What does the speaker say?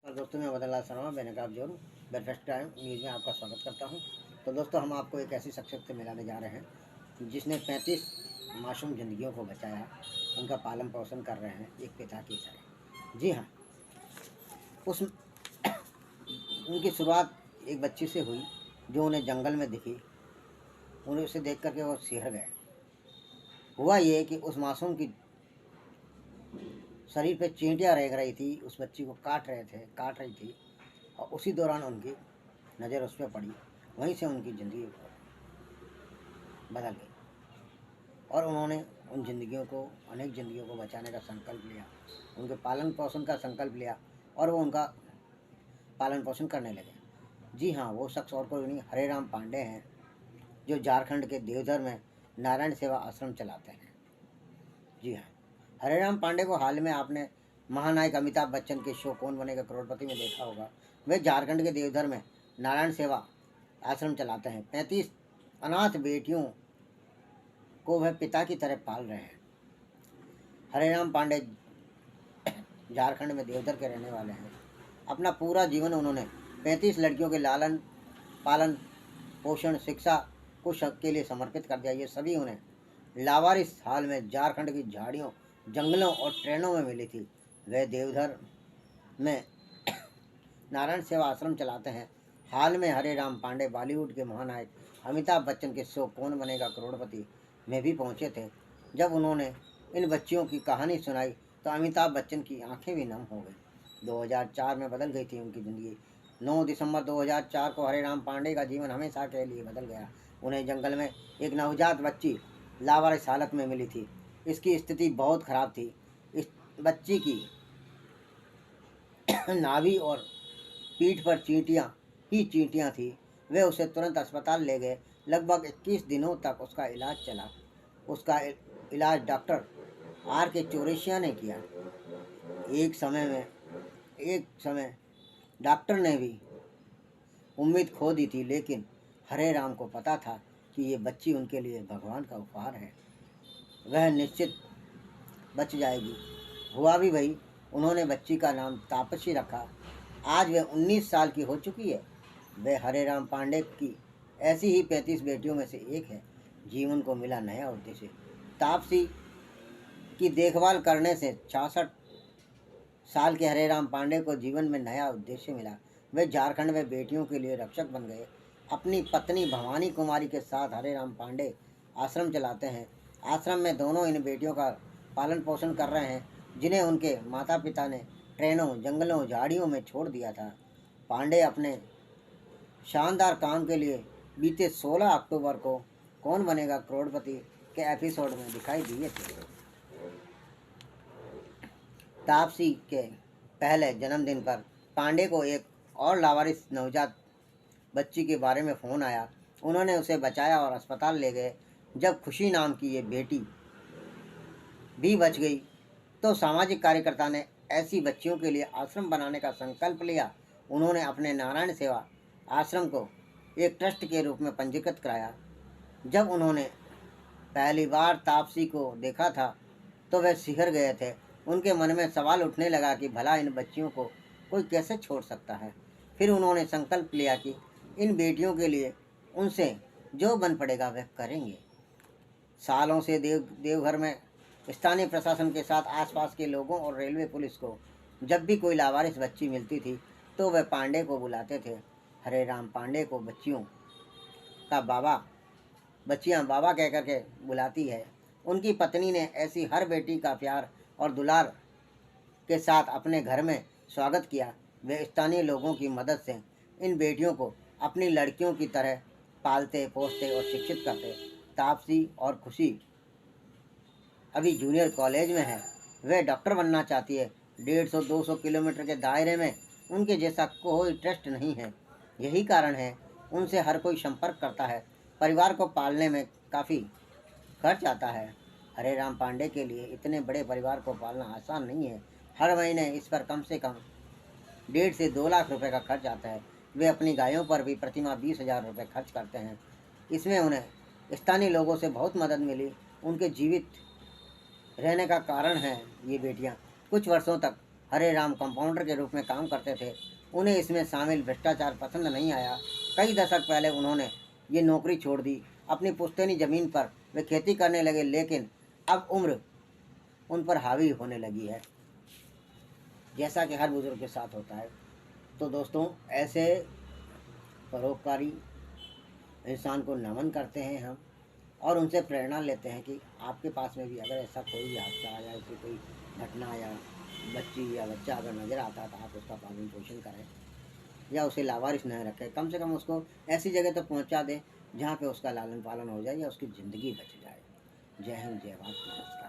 और दोस्तों, मैं बदनलाल शर्मा बेनकाब जोन ब्रेकफास्ट टाइम न्यूज़ में आपका स्वागत करता हूं। तो दोस्तों, हम आपको एक ऐसी शख्सियत से मिलाने जा रहे हैं जिसने 35 मासूम ज़िंदगियों को बचाया, उनका पालन पोषण कर रहे हैं एक पिता की तरह। जी हाँ, उस उनकी शुरुआत एक बच्ची से हुई जो उन्हें जंगल में दिखी। उन्हें उसे देख करके वो सिहर गए। हुआ ये कि उस मासूम की शरीर पे चींटियाँ रेंग रही थी, उस बच्ची को काट रही थी, और उसी दौरान उनकी नज़र उस पर पड़ी। वहीं से उनकी ज़िंदगी बदल गई और उन्होंने उन ज़िंदगियों को, अनेक ज़िंदगियों को बचाने का संकल्प लिया, उनके पालन पोषण का संकल्प लिया और वो उनका पालन पोषण करने लगे। जी हाँ, वो शख्स और कोई नहीं, हरे राम पांडे हैं, जो झारखंड के देवधर में नारायण सेवा आश्रम चलाते हैं। जी हाँ, हरे राम पांडे को हाल में आपने महानायक अमिताभ बच्चन के शो कौन बनेगा करोड़पति में देखा होगा। वे झारखंड के देवधर में नारायण सेवा आश्रम चलाते हैं। 35 अनाथ बेटियों को वह पिता की तरह पाल रहे हैं। हरे राम पांडे झारखंड में देवधर के रहने वाले हैं। अपना पूरा जीवन उन्होंने 35 लड़कियों के लालन पालन पोषण शिक्षा को के लिए समर्पित कर दिया। ये सभी उन्हें लावारिस हाल में झारखंड की झाड़ियों, जंगलों और ट्रेनों में मिली थी। वे देवधर में नारायण सेवा आश्रम चलाते हैं। हाल में हरे राम पांडे बॉलीवुड के महानायक अमिताभ बच्चन के शो कौन बनेगा करोड़पति में भी पहुंचे थे। जब उन्होंने इन बच्चियों की कहानी सुनाई तो अमिताभ बच्चन की आंखें भी नम हो गई। 2004 में बदल गई थी उनकी ज़िंदगी। 9 दिसंबर 2004 को हरे राम पांडे का जीवन हमेशा के लिए बदल गया। उन्हें जंगल में एक नवजात बच्ची लावारिस हालत में मिली थी। इसकी स्थिति बहुत खराब थी। इस बच्ची की नाभि और पीठ पर चींटियाँ थी। वे उसे तुरंत अस्पताल ले गए। लगभग 21 दिनों तक उसका इलाज चला। उसका इलाज डॉक्टर आर के चौरसिया ने किया। एक समय डॉक्टर ने भी उम्मीद खो दी थी, लेकिन हरे राम को पता था कि ये बच्ची उनके लिए भगवान का उपहार है, वह निश्चित बच जाएगी। हुआ भी वही। उन्होंने बच्ची का नाम तापसी रखा। आज वह 19 साल की हो चुकी है। वह हरे राम पांडे की ऐसी ही 35 बेटियों में से एक है। जीवन को मिला नया उद्देश्य। तापसी की देखभाल करने से 66 साल के हरे राम पांडे को जीवन में नया उद्देश्य मिला। वे झारखंड में बेटियों के लिए रक्षक बन गए। अपनी पत्नी भवानी कुमारी के साथ हरे राम पांडे आश्रम चलाते हैं। आश्रम में दोनों इन बेटियों का पालन पोषण कर रहे हैं, जिन्हें उनके माता पिता ने ट्रेनों, जंगलों, झाड़ियों में छोड़ दिया था। पांडे अपने शानदार काम के लिए बीते 16 अक्टूबर को कौन बनेगा करोड़पति के एपिसोड में दिखाई दिए थे। तापसी के पहले जन्मदिन पर पांडे को एक और लावारिस नवजात बच्ची के बारे में फ़ोन आया। उन्होंने उसे बचाया और अस्पताल ले गए। जब खुशी नाम की ये बेटी भी बच गई तो सामाजिक कार्यकर्ता ने ऐसी बच्चियों के लिए आश्रम बनाने का संकल्प लिया। उन्होंने अपने नारायण सेवा आश्रम को एक ट्रस्ट के रूप में पंजीकृत कराया। जब उन्होंने पहली बार तापसी को देखा था तो वे सिहर गए थे। उनके मन में सवाल उठने लगा कि भला इन बच्चियों को कोई कैसे छोड़ सकता है। फिर उन्होंने संकल्प लिया कि इन बेटियों के लिए उनसे जो बन पड़ेगा वह करेंगे। सालों से देवघर में स्थानीय प्रशासन के साथ आसपास के लोगों और रेलवे पुलिस को जब भी कोई लावारिस बच्ची मिलती थी तो वह पांडे को बुलाते थे। हरे राम पांडे को बच्चियां बाबा कह कर के बुलाती है। उनकी पत्नी ने ऐसी हर बेटी का प्यार और दुलार के साथ अपने घर में स्वागत किया। वे स्थानीय लोगों की मदद से इन बेटियों को अपनी लड़कियों की तरह पालते, पोसते और शिक्षित करते। तापसी और खुशी अभी जूनियर कॉलेज में है। वह डॉक्टर बनना चाहती है। 150-200 किलोमीटर के दायरे में उनके जैसा कोई ट्रस्ट नहीं है। यही कारण है उनसे हर कोई संपर्क करता है। परिवार को पालने में काफ़ी खर्च आता है। हरे राम पांडे के लिए इतने बड़े परिवार को पालना आसान नहीं है। हर महीने इस पर कम से कम 1.5 से 2 लाख रुपए का खर्च आता है। वे अपनी गायों पर भी प्रतिमाह 20,000 रुपये खर्च करते हैं। इसमें उन्हें स्थानीय लोगों से बहुत मदद मिली। उनके जीवित रहने का कारण है ये बेटियां कुछ वर्षों तक हरे राम कंपाउंडर के रूप में काम करते थे, उन्हें इसमें शामिल भ्रष्टाचार पसंद नहीं आया। कई दशक पहले उन्होंने ये नौकरी छोड़ दी। अपनी पुश्तैनी ज़मीन पर वे खेती करने लगे, लेकिन अब उम्र उन पर हावी होने लगी है, जैसा कि हर बुजुर्ग के साथ होता है। तो दोस्तों, ऐसे परोपकारी इंसान को नमन करते हैं हम, और उनसे प्रेरणा लेते हैं कि आपके पास में भी अगर ऐसा कोई भी हादसा या ऐसी कोई घटना या बच्ची या बच्चा अगर नज़र आता है, तो आप उसका पालन पोषण करें या उसे लावारिस न रखें। कम से कम उसको ऐसी जगह तक पहुंचा दें जहां पे उसका लालन पालन हो जाए या उसकी ज़िंदगी बच जाए। जय हिंद, जय भारत, नमस्कार।